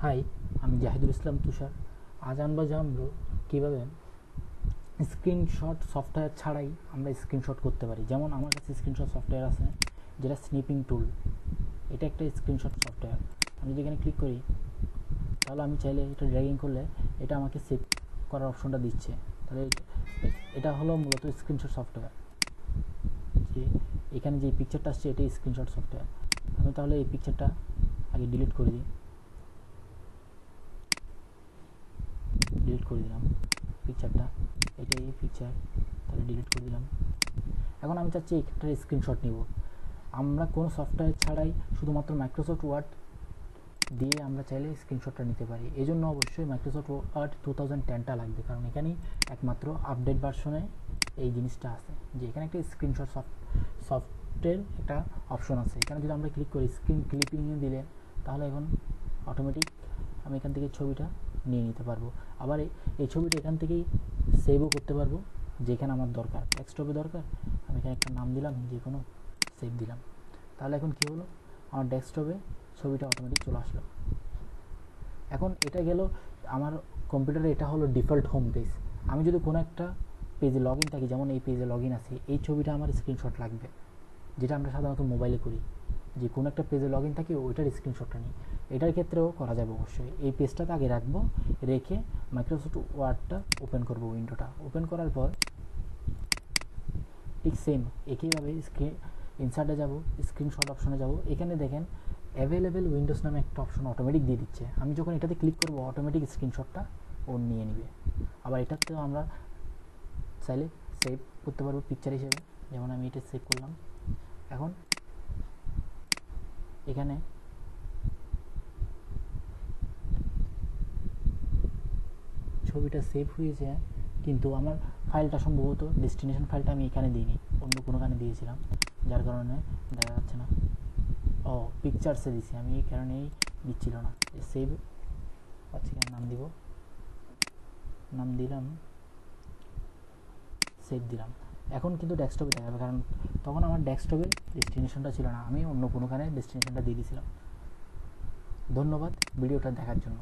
High, আমি জাহিদুল ইসলাম তুষার। আজ আমরা জানবো কীভাবে স্ক্রিনশট সফটওয়্যার ছাড়াই আমরা স্ক্রিনশট করতে পারি। যেমন আমার কাছে স্ক্রিনশট সফটওয়্যার আছে যেটা স্নিপিং টুল। এটা একটা স্ক্রিনশট সফটওয়্যার। আমি যদি এখানে ক্লিক করি তাহলে আমি চাইলে এটা ড্র্যাগিং করলে এটা আমাকে সেভ করার অপশনটা দিচ্ছে। তাহলে এটা হলো মূলত স্ক্রিনশট সফটওয়্যার। যে এখানে যে পিকচারটা আসছে এটাই স্ক্রিনশট সফটওয়্যার। আমি তাহলে এই পিকচারটা আগে ডিলিট করে দিই। ডিলিট করে দিলাম পিকচারটা, এটাই পিকচার, তাহলে ডিলিট করে দিলাম। এখন আমি চাচ্ছি একটা স্ক্রিনশট নিব। আমরা কোনো সফটওয়্যার ছাড়াই শুধুমাত্র মাইক্রোসফট ওয়ার্ড দিয়ে আমরা চাইলে স্ক্রিনশটটা নিতে পারি। এই জন্য অবশ্যই মাইক্রোসফট ওয়ার্ড 2010টা লাগবে, কারণ এখানেই একমাত্র আপডেট ভার্সনে এই জিনিসটা আছে যে এখানে একটা স্ক্রিনশট সফটওয়্যার একটা অপশন আছে। এখানে যদি আমরা ক্লিক করি স্ক্রিন ক্লিপিংয়ে দিলে তাহলে এখন অটোমেটিক আমি এখান থেকে ছবিটা নিয়ে নিতে পারবো। আবার এই ছবিটা এখান থেকেই সেভও করতে পারবো, যেখানে আমার দরকার। ডেস্কটপে দরকার, আমি এখানে একটা নাম দিলাম, যে কোনো সেভ দিলাম। তাহলে এখন কী হলো, আমার ডেস্কটপে ছবিটা অটোমেটিক চলে আসলো। এখন এটা গেল আমার কম্পিউটারে, এটা হলো ডিফল্ট হোম পেজ। আমি যদি কোনো একটা পেজে লগ ইন থাকি, যেমন এই পেজে লগ ইন আছি, এই ছবিটা আমার স্ক্রিনশট লাগবে, যেটা আমরা সাধারণত মোবাইলে করি, যে কোনো একটা পেজে লগ ইন থাকি ওইটার স্ক্রিনশটটা নিই। এটার ক্ষেত্রেও করা যাবে অবশ্যই। এই পেজটাকে আগে রাখবো, রেখে মাইক্রোসফট ওয়ার্ডটা ওপেন করব। উইন্ডোটা ওপেন করার পর ঠিক সেম একইভাবে ইনসার্টে যাব, স্ক্রিনশট অপশনে যাব। এখানে দেখেন অ্যাভেলেবেল উইন্ডোজ নামে একটা অপশন অটোমেটিক দিয়ে দিচ্ছে। আমি যখন এটাতে ক্লিক করব অটোমেটিক স্ক্রিনশটটা ও নিয়ে নিবে। আবার এটাতেও আমরা চাইলে সেভ করতে পারবো পিকচার হিসেবে, যেমন আমি এটা সেভ করলাম। এখন এখানে ছবিটা সেভ হয়েছে, কিন্তু আমার ফাইলটা সম্ভবত ডেস্টিনেশন ফাইলটা আমি এখানে দিইনি, অন্য কোনোখানে দিয়েছিলাম, যার কারণে দেখা যাচ্ছে না। ও পিকচার্সে দিছি আমি, এই কারণেই দিচ্ছিল না। সেভ আচ্ছা, নাম দিব, নাম দিলাম, সেভ দিলাম। এখন কিন্তু ডেস্কটপে দেখাবে, কারণ তখন আমার ডেস্কটপে ডেস্টিনেশনটা ছিল না, আমি অন্য কোনোখানে ডেস্টিনেশনটা দিয়ে দিয়েছিলাম। ধন্যবাদ ভিডিওটা দেখার জন্য।